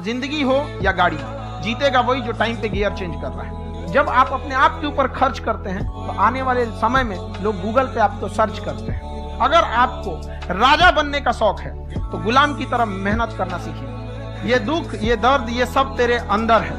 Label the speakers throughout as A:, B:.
A: जिंदगी हो या गाड़ी, जीतेगा वही जो टाइम पे गियर चेंज कर रहा है। जब आप अपने आप के ऊपर खर्च करते हैं तो आने वाले समय में लोग गूगल पे आपको सर्च करते हैं। अगर आपको राजा बनने का शौक है तो गुलाम की तरह मेहनत करना सीखिए। ये दुख, ये दर्द, ये सब तेरे अंदर है।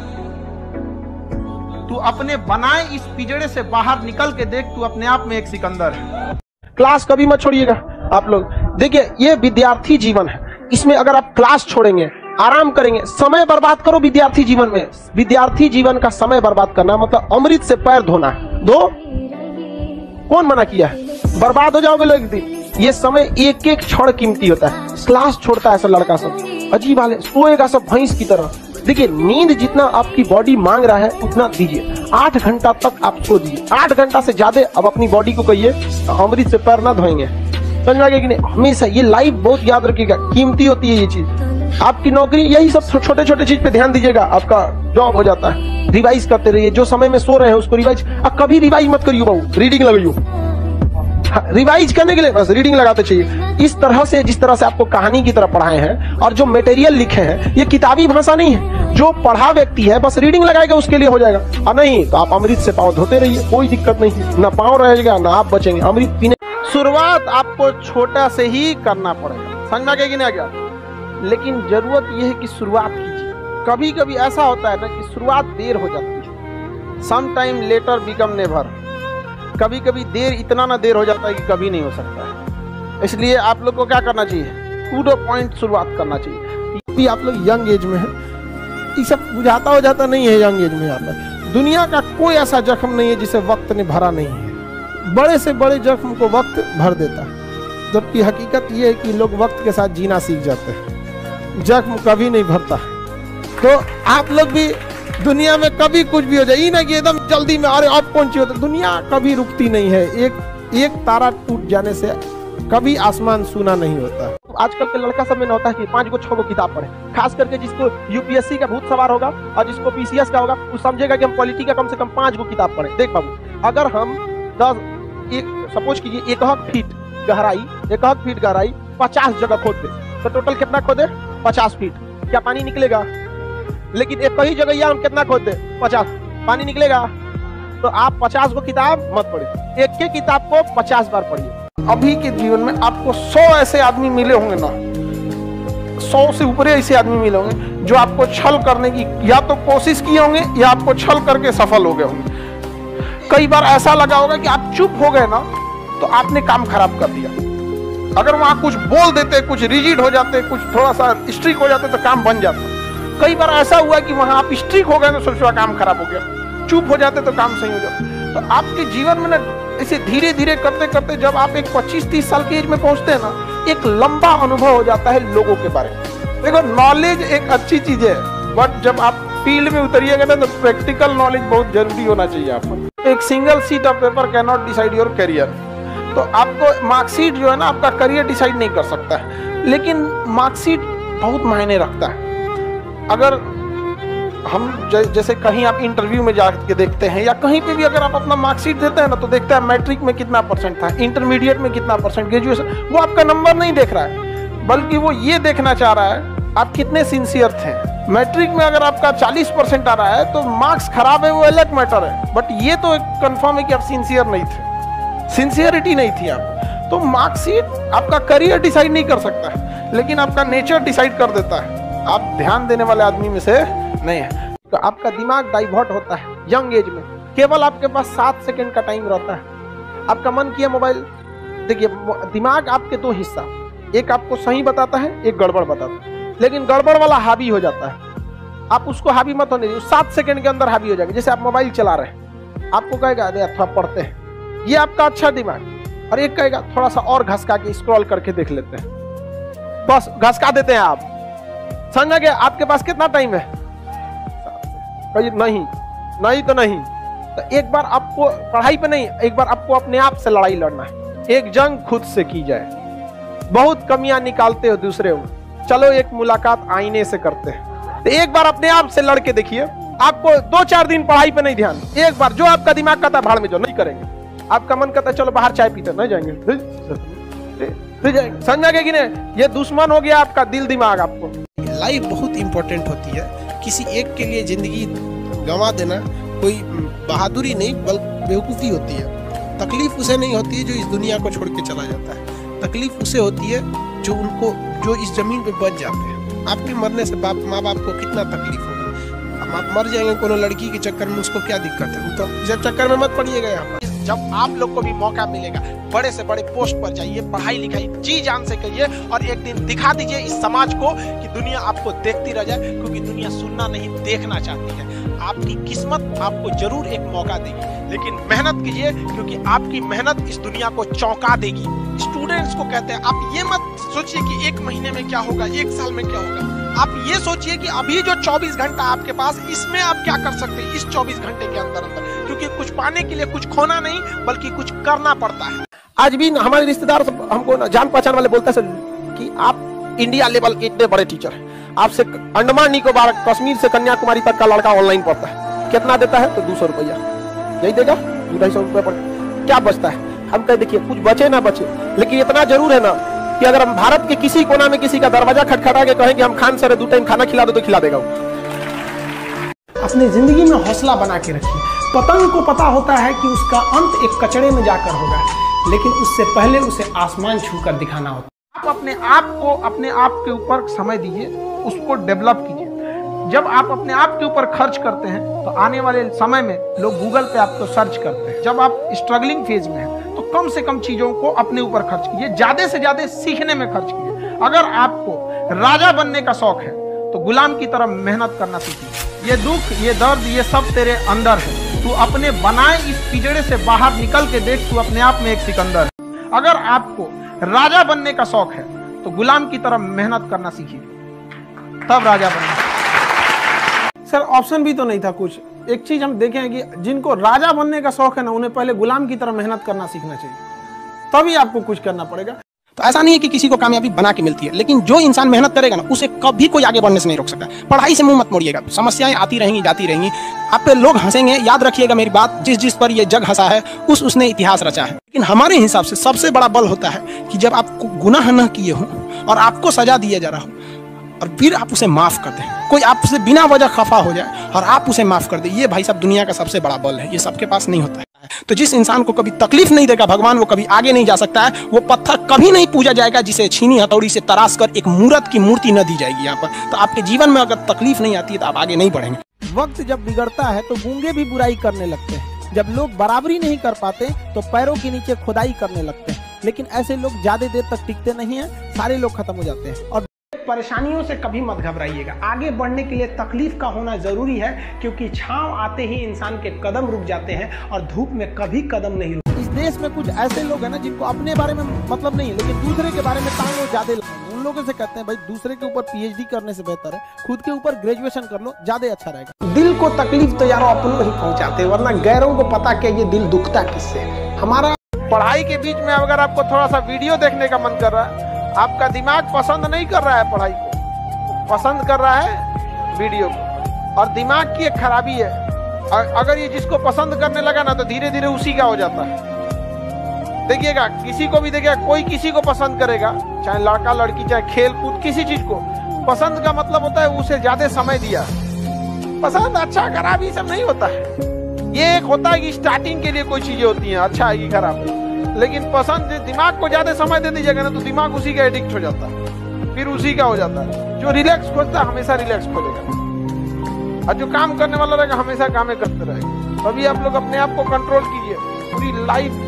A: तू अपने बनाए इस पिंजड़े से बाहर निकल के देख, तू अपने आप में एक सिकंदर है। क्लास कभी मत छोड़िएगा आप लोग। देखिए, ये विद्यार्थी जीवन है, इसमें अगर आप क्लास छोड़ेंगे, आराम करेंगे, समय बर्बाद करो विद्यार्थी जीवन में। विद्यार्थी जीवन का समय बर्बाद करना मतलब अमृत से पैर धोना है। दो, कौन मना किया है? बर्बाद हो जाओगे लोग एक दिन। ये समय एक एक क्षण कीमती होता है। क्लास छोड़ता है ऐसा लड़का सब, अजीब हाल है, सोएगा सब भैंस की तरह। देखिए, नींद जितना आपकी बॉडी मांग रहा है उतना दीजिए। 8 घंटा तक आप सो दीजिए। 8 घंटा से ज्यादा अब अपनी बॉडी को कहिए अमृत से पैर ना धोएंगे। समझ में आ गया कि नहीं? हमेशा ये लाइफ बहुत याद रखिएगा, कीमती होती है ये चीज। आपकी नौकरी, यही सब छोटे छोटे चीज पे ध्यान दीजिएगा, आपका जॉब हो जाता है। रिवाइज करते रहिए, जो समय में सो रहे हैं उसको रिवाइज। कभी रिवाइज मत करियो बाबू, रीडिंग लगाइयो। रिवाइज करने के लिए बस रीडिंग लगाते चाहिए। इस तरह से, जिस तरह से आपको कहानी की तरह पढ़ाए हैं और जो मटेरियल लिखे हैं, ये किताबी भाषा नहीं है। जो पढ़ा व्यक्ति है बस रीडिंग लगाएगा, उसके लिए हो जाएगा। और नहीं तो आप अमृत से पाँव धोते रहिए, कोई दिक्कत नहीं। ना पाँव रहेगा ना आप बचेंगे अमृत पीने। शुरुआत आपको छोटा से ही करना पड़ेगा, समझ में कि नहीं आ गया? लेकिन जरूरत यह है कि शुरुआत कीजिए। कभी कभी ऐसा होता है ना कि शुरुआत देर हो जाती है। Some time later become never. कभी कभी देर इतना ना देर हो जाता है कि कभी नहीं हो सकता है। इसलिए आप लोग को क्या करना चाहिए? टू द पॉइंट शुरुआत करना चाहिए। भी आप लोग यंग एज में है, ये सब बुझाता हो जाता नहीं है। यंग एज में आता है। दुनिया का कोई ऐसा जख्म नहीं है जिसे वक्त ने भरा नहीं है। बड़े से बड़े जख्म को वक्त भर देता है, जबकि हकीकत ये है कि लोग वक्त के साथ जीना सीख जाते हैं, जख्म कभी नहीं भरता। तो आप लोग भी दुनिया में कभी कुछ भी हो जाए, ये ना कि एकदम जल्दी में अरे अब कौन चाहिए, दुनिया कभी रुकती नहीं है। एक तारा टूट जाने से कभी आसमान सूना नहीं होता। आजकल के लड़का सब में होता है कि 5 को 6 को किताब पढ़े। खास करके जिसको यूपीएससी का भूत सवार होगा और जिसको पीसीएस का होगा, वो समझेगा कि हम पॉलिटी का कम से कम 5 को किताब पढ़े। देख बाबू, अगर हम 10 सपोज कीजिए 1 फीट गहराई 50 जगह खोद दे, तो टोटल कितना खोदे? 50 फीट। क्या पानी निकलेगा? लेकिन एक ही जगह हम कितना खोद दे? 50। पानी निकलेगा? तो आप 50 को किताब मत पढ़िए, एक के किताब को 50 बार पढ़िए। अभी के जीवन में आपको 100 ऐसे आदमी मिले होंगे ना, 100 से ऊपर ऐसे आदमी मिले होंगे जो आपको छल करने की या तो कोशिश किए होंगे या आपको छल करके सफल हो गए होंगे। कई बार ऐसा लगा होगा कि आप चुप हो गए ना तो आपने काम खराब कर दिया। अगर वहां कुछ बोल देते, कुछ रिजिड हो जाते, कुछ थोड़ा सा स्ट्रिक हो जाते तो काम बन जाता। कई बार ऐसा हुआ कि वहां आप स्ट्रिक हो गए तो सोचो काम खराब हो गया, चुप हो जाते तो काम सही हो जाता। तो आपके जीवन में ना ऐसे धीरे धीरे करते करते जब आप एक 25-30 साल की एज में पहुंचते हैं ना, एक लंबा अनुभव हो जाता है लोगों के बारे में। देखो, नॉलेज एक अच्छी चीज है, बट जब आप फील्ड में उतरिएगा ना तो प्रैक्टिकल नॉलेज बहुत जरूरी होना चाहिए आपको। एक single sheet of paper can not decide your career. तो आपको मार्कशीट जो है ना आपका करियर डिसाइड नहीं कर सकता है, लेकिन मार्कशीट बहुत मायने रखता है। अगर हम जैसे कहीं आप इंटरव्यू में जाके देखते हैं या कहीं पे भी अगर आप अपना मार्कशीट देते हैं ना तो देखते हैं मैट्रिक में कितना परसेंट था, इंटरमीडिएट में कितना परसेंट, ग्रेजुएशन, वो आपका नंबर नहीं देख रहा है, बल्कि वो ये देखना चाह रहा है आप कितने सिंसियर थे। मैट्रिक में अगर आपका 40% आ रहा है तो मार्क्स खराब है, वो अलग मैटर है, बट ये तो कंफर्म है कि आप सिंसियर नहीं थे, सिंसियरिटी नहीं थी आप। तो मार्कशीट आपका करियर डिसाइड नहीं कर सकता है, लेकिन आपका नेचर डिसाइड कर देता है। आप ध्यान देने वाले आदमी में से नहीं है। तो आपका दिमाग डाइवर्ट होता है यंग एज में। केवल आपके पास 7 सेकंड का टाइम रहता है। आपका मन किया मोबाइल, देखिए दिमाग आपके 2 हिस्सा, एक आपको सही बताता है, एक गड़बड़ बताता है, लेकिन गड़बड़ वाला हावी हो जाता है। आप उसको हावी मत होने दीजिए, 7 सेकंड के अंदर हावी हो जाएगा। जैसे आप मोबाइल चला रहे हैं, आपको कहेगा अरे थोड़ा पढ़ते हैं, ये आपका अच्छा दिमाग, और एक कहेगा थोड़ा सा और घसका के स्क्रॉल करके देख लेते हैं, बस घसका देते हैं आप। समझ गए? आपके पास कितना टाइम है? नहीं तो नहीं। तो एक बार आपको पढ़ाई पे नहीं, एक बार आपको अपने आप से लड़ाई लड़ना है। एक जंग खुद से की जाए। बहुत कमियां निकालते हो दूसरे में, चलो एक मुलाकात आईने से करते हैं। तो एक बार अपने आप से लड़के देखिए, आपको 2-4 दिन पढ़ाई पे नहीं ध्यान, एक बार जो आपका दिमाग कहता है भाड़ में जाओ, नहीं करेंगे। आपका मन कहता है चलो बाहर चाय पीते, नहीं जाएंगे, समझा कि नहीं? ये दुश्मन हो गया आपका दिल दिमाग। आपको
B: लाइफ बहुत इंपॉर्टेंट होती है, किसी एक के लिए जिंदगी गंवा देना कोई बहादुरी नहीं बल्कि बेवकूफ़ी होती है। तकलीफ उसे नहीं होती है जो इस दुनिया को छोड़ के चला जाता है, तकलीफ उसे होती है जो इस जमीन पे बच जाते हैं। आपके मरने से माँ बाप को कितना तकलीफ होगी। आप मर जाएंगे कोनो लड़की के चक्कर में, उसको क्या दिक्कत है? तो जब चक्कर में मत पड़िएगा। यहाँ पर जब आप लोग को भी मौका मिलेगा, बड़े से बड़े पोस्ट पर जाइए, पढ़ाई लिखाई जी जान से करिए और एक दिन दिखा दीजिए इस समाज को कि दुनिया आपको देखती रह जाए, क्योंकि दुनिया सुनना नहीं देखना चाहती है। आपकी किस्मत आपको जरूर एक मौका देगी, लेकिन मेहनत कीजिए, क्योंकि आपकी मेहनत इस दुनिया को चौंका देगी। स्टूडेंट्स को कहते हैं आप ये मत सोचिए कि एक महीने में क्या होगा, एक साल में क्या होगा। आप ये सोचिए कि अभी जो 24 घंटा आपके पास, इसमें आप क्या कर सकते हैं इस 24 घंटे के अंदर अंदर, क्योंकि कुछ पाने के लिए कुछ खोना नहीं बल्कि कुछ करना पड़ता है। आज भी हमारे रिश्तेदार हमको जान पहचान वाले बोलते हैं सर कि आप इंडिया लेवल के इतने बड़े टीचर हैं, आपसे अंडमान निकोबार कश्मीर से कन्याकुमारी तक का लड़का ऑनलाइन पढ़ता है, कितना देता है? तो 200 रुपया यही देगा, 200-250 रुपये पर क्या बचता है? हम कह देखिए कुछ बचे ना बचे, लेकिन इतना जरूर है ना कि अगर हम भारत के किसी कोना में किसी का दरवाजा खटखटा के कहें कि हम खान सर 2 टाइम खाना खिला दो तो खिला देगा।
A: अपनी जिंदगी में हौसला बना के रखिए। पतंग को पता होता है कि उसका अंत एक कचड़े में जाकर होगा, लेकिन उससे पहले उसे आसमान छूकर दिखाना होता है। आप अपने आप के ऊपर समय दीजिए, उसको डेवलप कीजिए। जब आप अपने आप के ऊपर खर्च करते हैं तो आने वाले समय में लोग गूगल पे आपको सर्च करते हैं। जब आप स्ट्रगलिंग फेज में हैं तो कम से कम चीजों को अपने ऊपर खर्च कीजिए, ज्यादा से ज्यादा सीखने में खर्च कीजिए। अगर आपको राजा बनने का शौक है तो गुलाम की तरह मेहनत करना सीखिए। ये दुख, ये दर्द, ये सब तेरे अंदर है। तू अपने बनाए इस पिंजड़े से बाहर निकल के देख, तू अपने आप में एक सिकंदर है। अगर आपको राजा बनने का शौक है तो गुलाम की तरह मेहनत करना सीखिए, तब राजा बनना। सर ऑप्शन भी तो नहीं था कुछ। एक चीज हम देखें कि जिनको राजा बनने का शौक है ना, उन्हें पहले गुलाम की तरह मेहनत करना सीखना चाहिए, तभी आपको कुछ करना पड़ेगा।
B: तो ऐसा नहीं है कि किसी को कामयाबी बना के मिलती है, लेकिन जो इंसान मेहनत करेगा ना, उसे कभी कोई आगे बढ़ने से नहीं रोक सकता। पढ़ाई से मुंह मत मोड़िएगा, समस्याएं आती रहेंगी जाती रहेंगी, आप पे लोग हंसेंगे। याद रखिएगा मेरी बात, जिस पर ये जग हंसा है उसने इतिहास रचा है। लेकिन हमारे हिसाब से सबसे बड़ा बल होता है कि जब आपको गुनाह न किए हो और आपको सजा दिया जा रहा हो और फिर आप उसे माफ कर दें। कोई आपसे बिना वजह खफा हो जाए और आप उसे माफ कर दे, ये भाई साहब दुनिया का सबसे बड़ा बल है। ये सबके पास नहीं होता है। तो जिस इंसान को कभी तकलीफ नहीं देगा भगवान, वो कभी आगे नहीं जा सकता है। वो पत्थर कभी नहीं पूजा जाएगा जिसे छीनी हथौड़ी से तराश कर एक मूर्त की मूर्ति न दी जाएगी यहाँ पर। तो आपके जीवन में अगर तकलीफ नहीं आती है तो आप आगे नहीं बढ़ेंगे।
C: वक्त जब बिगड़ता है तो गूंगे भी बुराई करने लगते हैं। जब लोग बराबरी नहीं कर पाते तो पैरों के नीचे खुदाई करने लगते हैं। लेकिन ऐसे लोग ज्यादा देर तक टिकते नहीं हैं, सारे लोग खत्म हो जाते हैं। और
A: परेशानियों से कभी मत घबराइएगा। आगे बढ़ने के लिए तकलीफ का होना जरूरी है, क्योंकि छांव आते ही इंसान के कदम रुक जाते हैं और धूप में कभी कदम नहीं रुकते।
C: इस देश में कुछ ऐसे लोग हैं ना जिनको अपने बारे में मतलब नहीं है, लेकिन दूसरे के बारे में तांग ज्यादा लगता। उन लोगों से कहते हैं भाई दूसरे के ऊपर पीएचडी करने से बेहतर है खुद के ऊपर ग्रेजुएशन कर लो, ज्यादा अच्छा रहेगा।
A: दिल को तकलीफ तो यारो अपनों ही पहुंचाते, वरना गैरों को पता क्या ये दिल दुखता किससे। हमारा पढ़ाई के बीच में अगर आपको थोड़ा सा वीडियो देखने का मन कर रहा है, आपका दिमाग पसंद नहीं कर रहा है पढ़ाई को, पसंद कर रहा है वीडियो को, और दिमाग की एक खराबी है। अगर ये जिसको पसंद करने लगा ना तो धीरे धीरे उसी का हो जाता है। देखिएगा किसी को भी देखिएगा, कोई किसी को पसंद करेगा, चाहे लड़का लड़की, चाहे खेल कूद, किसी चीज को पसंद का मतलब होता है उसे ज्यादा समय दिया। पसंद अच्छा खराब ये सब नहीं होता है। ये एक होता है कि स्टार्टिंग के लिए कोई चीजें होती हैं अच्छा है कि खराब है, लेकिन पसंद दिमाग को ज्यादा समय दे दीजिएगा ना तो दिमाग उसी का एडिक्ट हो जाता है, फिर उसी का हो जाता है। जो रिलैक्स खोजता है हमेशा रिलैक्स खोजेगा, और जो काम करने वाला रहेगा हमेशा कामें करते रहेगा। तभी आप लोग अपने आप को कंट्रोल कीजिए, पूरी लाइफ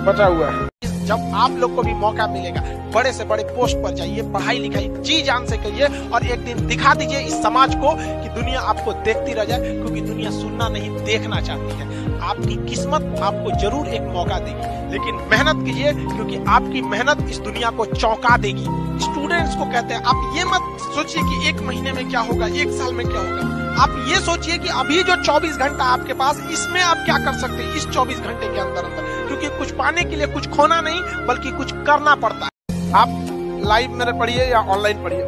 A: बचा हुआ है।
B: जब आप लोग को भी मौका मिलेगा, बड़े से बड़े पोस्ट पर जाइए, पढ़ाई लिखाई जी जान से करिए और एक दिन दिखा दीजिए इस समाज को कि दुनिया आपको देखती रह जाए, क्योंकि दुनिया सुनना नहीं देखना चाहती है। आपकी किस्मत आपको जरूर एक मौका देगी, लेकिन मेहनत कीजिए, क्योंकि आपकी मेहनत इस दुनिया को चौंका देगी। स्टूडेंट्स को कहते हैं आप ये मत सोचिए कि एक महीने में क्या होगा, एक साल में क्या होगा। आप ये सोचिए कि अभी जो 24 घंटा आपके पास, इसमें आप क्या कर सकते हैं इस 24 घंटे के अंदर अंदर, क्योंकि कुछ पाने के लिए कुछ खोना नहीं बल्कि कुछ करना पड़ता है। आप लाइव में पढ़िए या ऑनलाइन पढ़िए,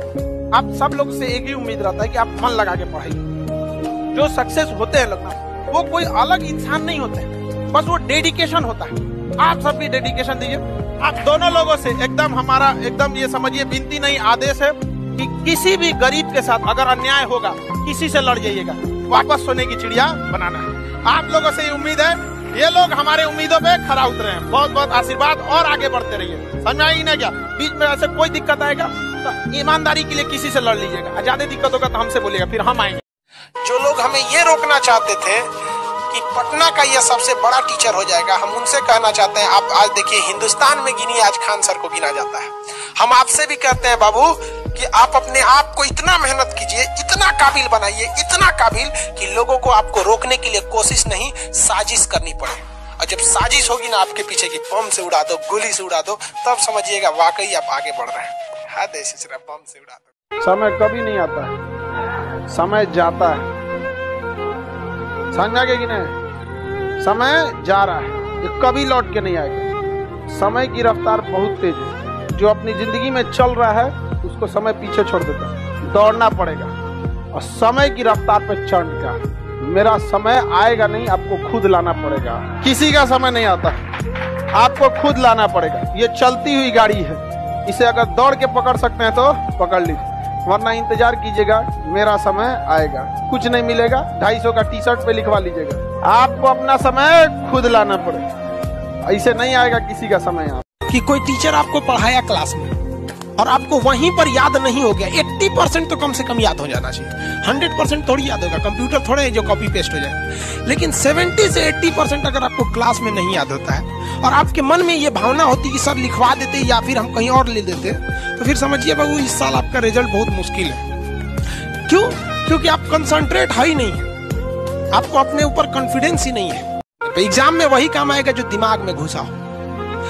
B: आप सब लोग से एक ही उम्मीद रहता है कि आप मन लगा के पढ़ाइए। जो सक्सेस होते हैं लोग, वो कोई अलग इंसान नहीं होते हैं, बस वो डेडिकेशन होता है। आप सब भी डेडिकेशन दीजिए।
A: आप दोनों लोगों से एकदम हमारा एकदम ये समझिए विनती नहीं आदेश है कि किसी भी गरीब के साथ अगर अन्याय होगा किसी से लड़ जाइएगा, वापस सोने की चिड़िया बनाना है। आप लोगों से उम्मीद है, ये लोग हमारे उम्मीदों पे खरा उतरे हैं। बहुत बहुत आशीर्वाद और आगे बढ़ते रहिए। समझ में आई ना क्या? बीच में ऐसे कोई दिक्कत आएगा तो ईमानदारी के लिए किसी से लड़ लीजिएगा, ज्यादा दिक्कत होगा तो हमसे बोलिएगा, फिर हम आएंगे।
B: जो लोग हमें ये रोकना चाहते थे कि पटना का यह सबसे बड़ा टीचर हो जाएगा, हम उनसे कहना चाहते हैं, आप आज देखिए हिंदुस्तान में गिनी आज खान सर को गिना जाता है। हम आपसे भी कहते हैं बाबू कि आप अपने आप को इतना मेहनत कीजिए, इतना काबिल बनाइए, इतना काबिल कि लोगों को आपको रोकने के लिए कोशिश नहीं साजिश करनी पड़े। और जब साजिश होगी ना आपके पीछे की बम से उड़ा दो, गोली से उड़ा दो, तब समझिएगा वाकई आप आगे बढ़ रहे हैं। हाँ देश सिर्फ बम से उड़ा दो।
A: समय कभी नहीं आता है, समय जाता है। समझ में आ गया कि नहीं? समय जा रहा है, ये कभी लौट के नहीं आएगा। समय की रफ्तार बहुत तेज है। जो अपनी जिंदगी में चल रहा है उसको समय पीछे छोड़ देता है। दौड़ना पड़ेगा और समय की रफ्तार पे चढ़ का मेरा समय आएगा नहीं, आपको खुद लाना पड़ेगा। किसी का समय नहीं आता, आपको खुद लाना पड़ेगा। ये चलती हुई गाड़ी है, इसे अगर दौड़ के पकड़ सकते हैं तो पकड़ लीजिए, वरना इंतजार कीजिएगा, मेरा समय आएगा। कुछ नहीं मिलेगा, 250 का टी शर्ट पे लिखवा लीजिएगा। आपको अपना समय खुद लाना पड़ेगा, ऐसे नहीं आएगा किसी का समय। आप
B: कि कोई टीचर आपको पढ़ाया क्लास में और आपको वहीं पर याद नहीं हो गया, 80% तो कम से कम याद हो जाना चाहिए। 100% थोड़ी याद होगा, कंप्यूटर थोड़े है जो कॉपी पेस्ट हो जाए, लेकिन 70 से 80% अगर आपको क्लास में नहीं याद होता है और आपके मन में ये भावना होती कि सर लिखवा देते या फिर हम कहीं और ले देते, तो फिर समझिए बाबू इस साल आपका रिजल्ट बहुत मुश्किल है। क्यों? क्योंकि आप कंसंट्रेट है ही नहीं है, आपको अपने ऊपर कॉन्फिडेंस ही नहीं है। तो एग्जाम में वही काम आएगा जो दिमाग में घुसा हो।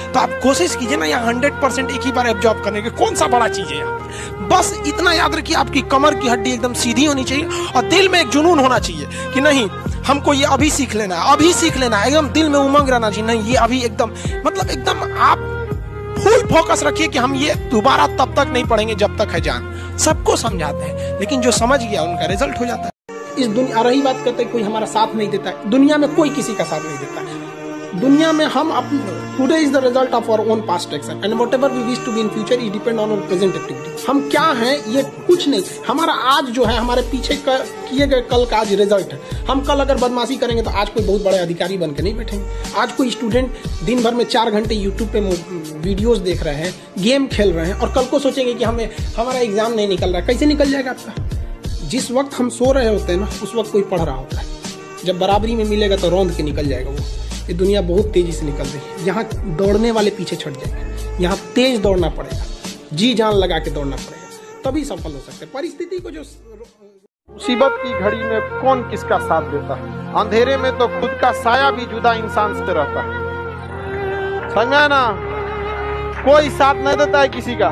B: तो आप कोशिश कीजिए ना यहाँ 100% एक ही बार एब्जॉर्ब करने की। कौन सा बड़ा चीज है यहाँ? बस इतना याद रखिए, आपकी कमर की हड्डी एकदम सीधी होनी चाहिए और दिल में एक जुनून होना चाहिए कि नहीं हमको ये अभी सीख लेना है, अभी सीख लेना है। एकदम दिल में उमंग रहना चाहिए, नहीं ये अभी एकदम मतलब एकदम आप फुल फोकस रखिए कि हम ये दोबारा तब तक नहीं पढ़ेंगे जब तक है जान। सबको समझाते हैं, लेकिन जो समझ गया उनका रिजल्ट हो जाता है। इस दुनिया रही बात करते हैं कोई हमारा साथ नहीं देता है, दुनिया में कोई किसी का साथ नहीं देता है। दुनिया में हम today is the result of our own past action and whatever we wish to be in future it depend on our present activity. हम क्या हैं ये कुछ नहीं, हमारा आज जो है हमारे पीछे किए गए कल का आज रिजल्ट है। हम कल अगर बदमाशी करेंगे तो आज कोई बहुत बड़े अधिकारी बन के नहीं बैठेंगे। आज कोई स्टूडेंट दिन भर में 4 घंटे यूट्यूब पे वीडियोस देख रहे हैं, गेम खेल रहे हैं और कल को सोचेंगे कि हमारा एग्जाम नहीं निकल रहा है। कैसे निकल जाएगा आपका? जिस वक्त हम सो रहे होते हैं ना उस वक्त कोई पढ़ रहा होता है। जब बराबरी में मिलेगा तो रौंद के निकल जाएगा वो। ये दुनिया बहुत तेजी से निकल रही है, यहाँ दौड़ने वाले पीछे छट जाएंगे। यहाँ तेज दौड़ना पड़ेगा, जी जान लगा के दौड़ना पड़ेगा, तभी सफल हो सकते हैं। परिस्थिति को जो
A: मुसीबत की घड़ी में कौन किसका साथ देता है? अंधेरे में तो खुद का साया भी जुदा इंसान से रहता है। समझा ना? कोई साथ नहीं देता है किसी का,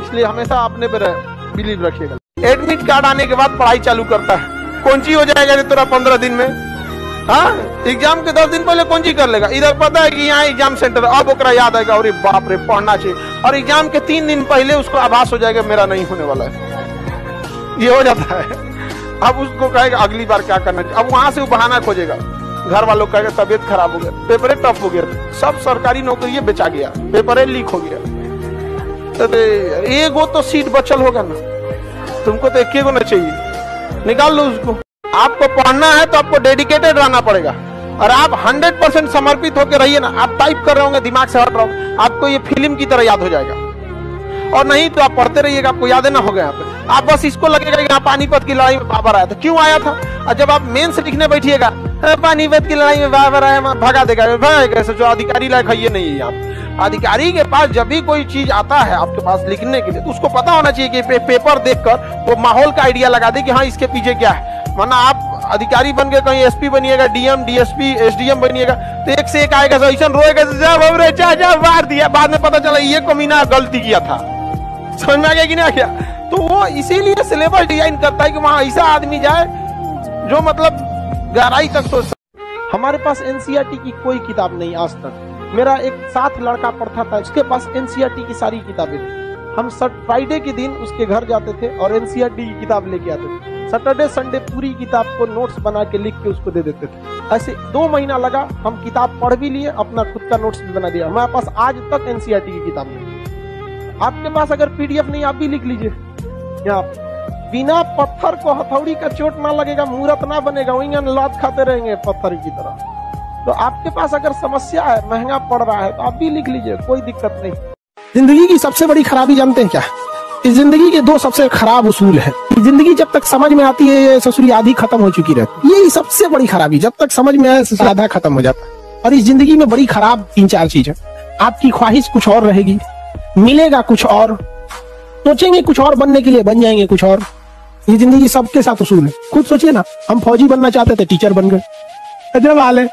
A: इसलिए हमेशा अपने पर बिलीव रखिएगा। एडमिट कार्ड आने के बाद पढ़ाई चालू करता है, कौन सी हो जाएगा रे तेरा 15 दिन में? हाँ, एग्जाम के 10 दिन पहले कौन सी कर लेगा? इधर पता है कि यहाँ एग्जाम सेंटर, अब ओकरा याद आएगा अरे बाप रे पढ़ना चाहिए, और एग्जाम के 3 दिन पहले उसको आभास हो जाएगा मेरा नहीं होने वाला है। ये हो जाता है। अब उसको कहेगा अगली बार क्या करना चाहिए। अब वहां से वो बहाना खोजेगा, घर वालों को कहेगा तबियत खराब हो गया, पेपर टफ हो गया, सब सरकारी नौकरी बेचा गया, पेपर लीक हो गया, एक तो सीट बचल होगा ना, तुमको तो एक ना चाहिए, निकाल लो उसको। आपको पढ़ना है तो आपको डेडिकेटेड रहना पड़ेगा, और आप 100% समर्पित होकर रहिए ना। आप टाइप कर रहे होंगे, दिमाग से हट रहा हो, आपको ये फिल्म की तरह याद हो जाएगा, और नहीं तो आप पढ़ते रहिएगा, आपको याद ना होगा। यहाँ पे आप बस इसको लगेगा कि यहाँ पानीपत की लड़ाई में बाबर आया था, क्यों आया था? और जब आप मेन से लिखने बैठिएगा पानीपत की लड़ाई में बाबर आया, भगा देगा, कैसे? जो अधिकारी लायक है ये नहीं है। यहाँ अधिकारी के पास जब भी कोई चीज आता है आपके पास लिखने के लिए, तो उसको पता होना चाहिए कि पेपर देखकर वो माहौल का आइडिया लगा दे कि हाँ इसके पीछे क्या है। वरना आप अधिकारी बन के कहीं एसपी बनिएगा, डीएम, डीएसपी, एसडीएम बनिएगा, तो एक से एक आएगा, ऐसा रोएगा, जा मार दिया, बाद में पता चला ये कमीना गलती किया था। समझ में आ गया कि नहीं? क्या तो वो इसीलिए सिलेबस डिजाइन करता है कि वहां ऐसा आदमी जाए जो मतलब गहराई तक सोच। हमारे पास एनसीईआरटी की कोई किताब नहीं आज तक। मेरा एक साथ लड़का पढ़ता था, उसके पास एनसीईआरटी की सारी किताबें थी। हम फ्राइडे के दिन उसके घर जाते थे और एनसीईआरटी की किताब लेके आते थे।
C: सैटरडे संडे पूरी किताब को नोट्स बना के लिख के उसको दे देते थे। ऐसे 2 महीना लगा, हम किताब पढ़ भी लिए, अपना खुद का नोट्स भी बना दिया। हमारे पास आज तक एनसीईआरटी की किताब नहीं। आपके पास अगर पीडीएफ नहीं, आप भी लिख लीजिए। यहाँ बिना पत्थर को हथौड़ी का चोट ना लगेगा, मुहूर्त ना बनेगा, वहीं लात खाते रहेंगे पत्थर की तरह। तो आपके पास अगर समस्या है, महंगा पड़ रहा है, तो आप भी लिख लीजिए, कोई दिक्कत नहीं। जिंदगी की सबसे बड़ी खराबी जानते हैं क्या? इस जिंदगी के 2 सबसे खराब उसूल है। जिंदगी जब तक समझ में आती है, ये ससुरी आधी खत्म हो चुकी रहती है। यही सबसे बड़ी खराबी, जब तक समझ में आए आधा खत्म हो जाता है। और इस जिंदगी में बड़ी खराब 3-4 चीज है। आपकी ख्वाहिश कुछ और रहेगी, मिलेगा कुछ और, सोचेंगे कुछ और बनने के लिए, बन जाएंगे कुछ और। ये जिंदगी सबके साथ उसूल है। खुद सोचिए ना, हम फौजी बनना चाहते थे, टीचर बन गए, अजब हाल है।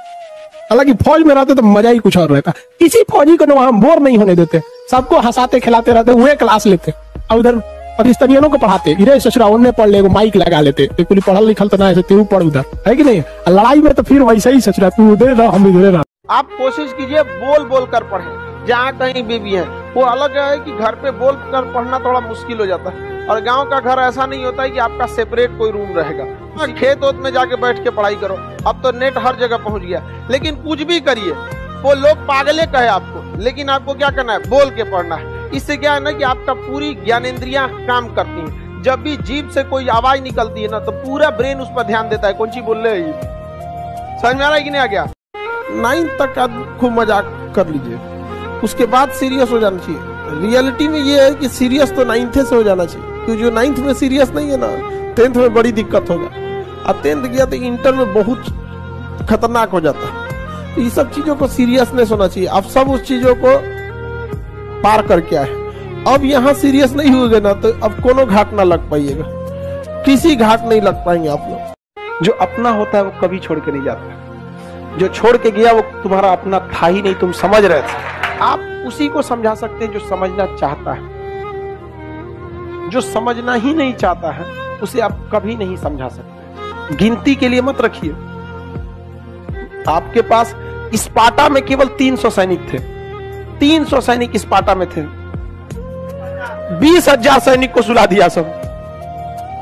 C: हालांकि फौज में रहते तो मजा ही कुछ और रहता। किसी फौजी को ना वहां बोर नहीं होने देते, सबको हंसाते खिलाते रहते, वही क्लास लेते और उधर पाकिस्तानियों को पढ़ाते। इरे ससुरा उन्हें पढ़ ले, माइक लगा लेते, कोई पढ़ल लिखल तो ना है, तू पढ़ उधर, है कि नहीं? लड़ाई में तो फिर वैसे ही ससुरा, तू उधर रह, हम इधर रह।
A: आप कोशिश कीजिए बोल बोल कर पढ़ें। जहाँ कहीं भी है, वो अलग है कि घर पे बोल कर पढ़ना थोड़ा मुश्किल हो जाता है। और गांव का घर ऐसा नहीं होता है कि आपका सेपरेट कोई रूम रहेगा। खेत ओत में जाके बैठ के पढ़ाई करो। अब तो नेट हर जगह पहुंच गया। लेकिन कुछ भी करिए, वो लोग पागले कहे आपको, लेकिन आपको क्या करना है? बोल के पढ़ना है। इससे क्या है ना कि आपका पूरी ज्ञानेंद्रियां काम करती हैं। जब भी जीभ से कोई आवाज निकलती है ना, तो पूरा ब्रेन उस पर ध्यान देता है, कौन सी बोल रहे हैं। समझ में आ रहा है कि नहीं आ गया? 9th तक आप खूब मजाक कर लीजिए, उसके बाद सीरियस हो जाना चाहिए। रियलिटी में ये है कि सीरियस तो 9th से हो जाना चाहिए, क्योंकि जो 9th में सीरियस नहीं है ना, 10th में बड़ी दिक्कत होगा। अब 10th गया तो इंटर में बहुत खतरनाक हो जाता है। तो ये सब चीजों को सीरियसनेस होना चाहिए। अब सब उस चीजों को पार करके आए। अब यहाँ सीरियस नहीं हुए ना, तो अब कोनो घाट ना लग पाइएगा, किसी घाट नहीं लग पाएंगे आप लोग। जो अपना होता है वो कभी छोड़ के नहीं जाता। जो छोड़ के गया वो तुम्हारा अपना था ही नहीं, तुम समझ रहे थे। आप उसी को समझा सकते हैं जो समझना चाहता है। जो समझना ही नहीं चाहता है, उसे आप कभी नहीं समझा सकते। गिनती के लिए मत रखिए। आपके पास स्पार्टा में केवल 300 सैनिक थे। 300 सैनिक स्पार्टा में थे, 20,000 सैनिक को सुला दिया सब।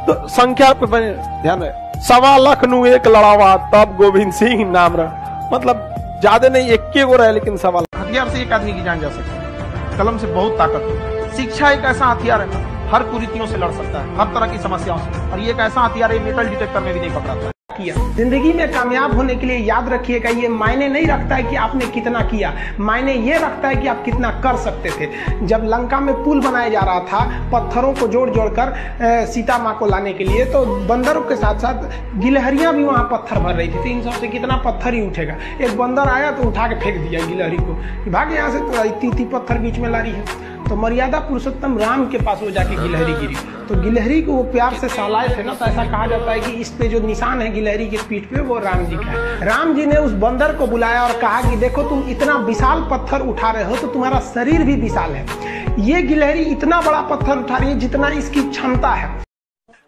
A: तो संख्या पे ध्यान है। 1.25 लाख नु एक लड़ावा, तब गोविंद सिंह नाम रहा। मतलब ज्यादा नहीं, 1 गो रहे, लेकिन 1.25 लाख। हथियार से एक आदमी की जान जा सकती है, कलम से बहुत ताकत है। शिक्षा एक ऐसा हथियार है, हर कुरीतियों से लड़ सकता है, हर तरह की समस्याओं से। और ये एक ऐसा हथियार है, मेटल डिटेक्टर में भी नहीं पकड़ाता है। जिंदगी में कामयाब होने के लिए याद रखिएगा, ये मायने नहीं रखता है कि आपने कितना किया, मायने ये रखता है कि आप कितना कर सकते थे। जब लंका में पुल बनाया जा रहा था, पत्थरों को जोड़ जोड़ कर सीता माँ को लाने के लिए, तो बंदरों के साथ साथ गिलहरियां भी वहां पत्थर भर रही थी। 300 से कितना पत्थर ही उठेगा। एक बंदर आया तो उठा के फेंक दिया गिलहरी को, भाग यहाँ से, तो इतनी पत्थर बीच में ला रही है। तो मर्यादा पुरुषोत्तम राम के पास वो जाके गिलहरी गिरी, तो गिलहरी को वो प्यार से सहलाए थे ना, तो ऐसा कहा जाता है कि इस पे जो निशान है गिलहरी के पीठ पे, वो राम जी का है। राम जी ने उस बंदर को बुलाया और कहा कि देखो, तुम इतना विशाल पत्थर उठा रहे हो, तो तुम्हारा शरीर भी विशाल है। ये गिलहरी इतना बड़ा पत्थर उठा रही है जितना इसकी क्षमता है।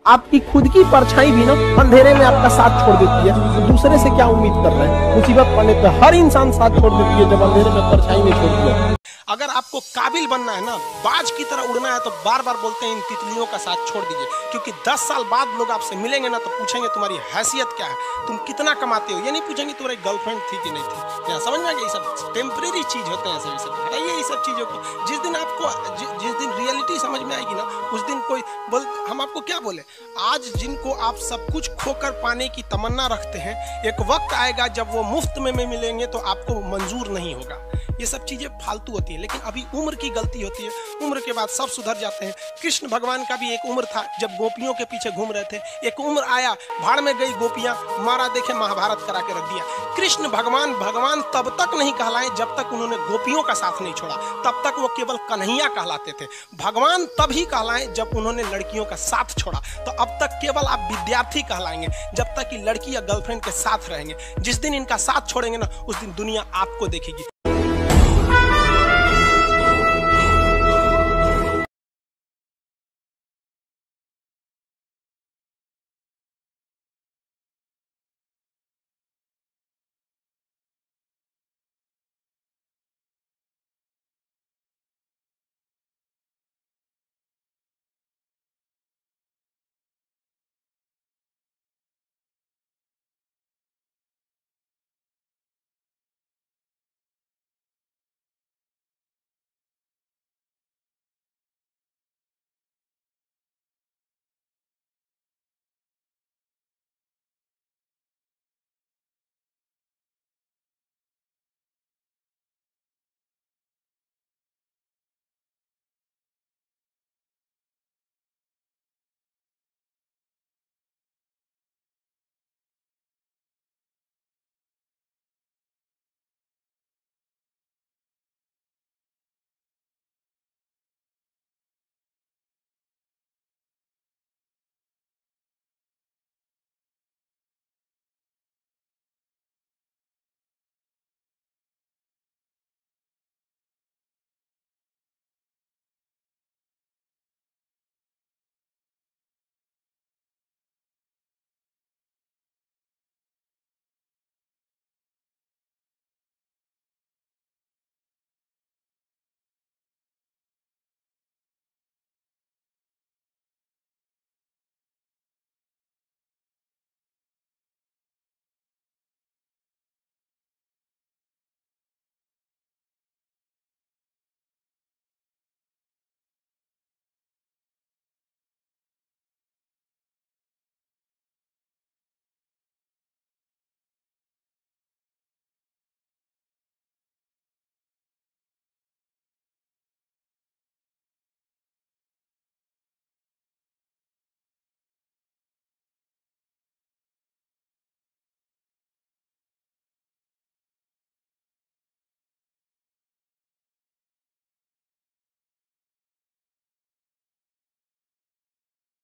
A: आपकी खुद की परछाई भी ना अंधेरे में आपका साथ छोड़ देती है, तो दूसरे से क्या उम्मीद कर रहे हैं? मुसीबत पड़ने पर हर इंसान साथ छोड़ देती है, जब अंधेरे में परछाई नहीं छोड़ती है। अगर आपको काबिल बनना है ना, बाज की तरह उड़ना है, तो बार बार बोलते हैं इन तितलियों का साथ छोड़ दीजिए। क्योंकि 10 साल बाद लोग आपसे मिलेंगे ना, तो पूछेंगे तुम्हारी हैसियत क्या है, तुम कितना कमाते हो। ये नहीं पूछेंगे तुम्हारी गर्लफ्रेंड थी कि नहीं थी। यहाँ समझ में आ गया? ये सब टेम्परेरी चीज होते हैं। सभी सब हटाइए ये सब चीजों को। जिस दिन आपको जिस दिन रियलिटी समझ में आएगी ना, उस दिन कोई बोल, हम आपको क्या बोले, आज जिनको आप सब कुछ खोकर पाने की तमन्ना रखते हैं, एक वक्त आएगा जब वो मुफ्त में मिलेंगे तो आपको मंजूर नहीं होगा। ये सब चीजें फालतू होती है, लेकिन अभी उम्र की गलती होती है। उम्र के बाद सब सुधर जाते हैं। कृष्ण भगवान का भी एक उम्र था जब गोपियों के पीछे घूम रहे थे। एक उम्र आया, भाड़ में गई गोपियां, मारा देखे महाभारत करा के रख दिया। कृष्ण भगवान भगवान तब तक नहीं कहलाए जब तक उन्होंने गोपियों का साथ नहीं छोड़ा। तब तक वो केवल कन्हैया कहलाते थे। भगवान तभी कहलाए जब उन्होंने लड़कियों का साथ छोड़ा। तो अब तक केवल आप विद्यार्थी कहलाएंगे जब तक कि लड़की या गर्लफ्रेंड के साथ रहेंगे। जिस दिन इनका साथ छोड़ेंगे ना, उस दिन दुनिया आपको देखेगी।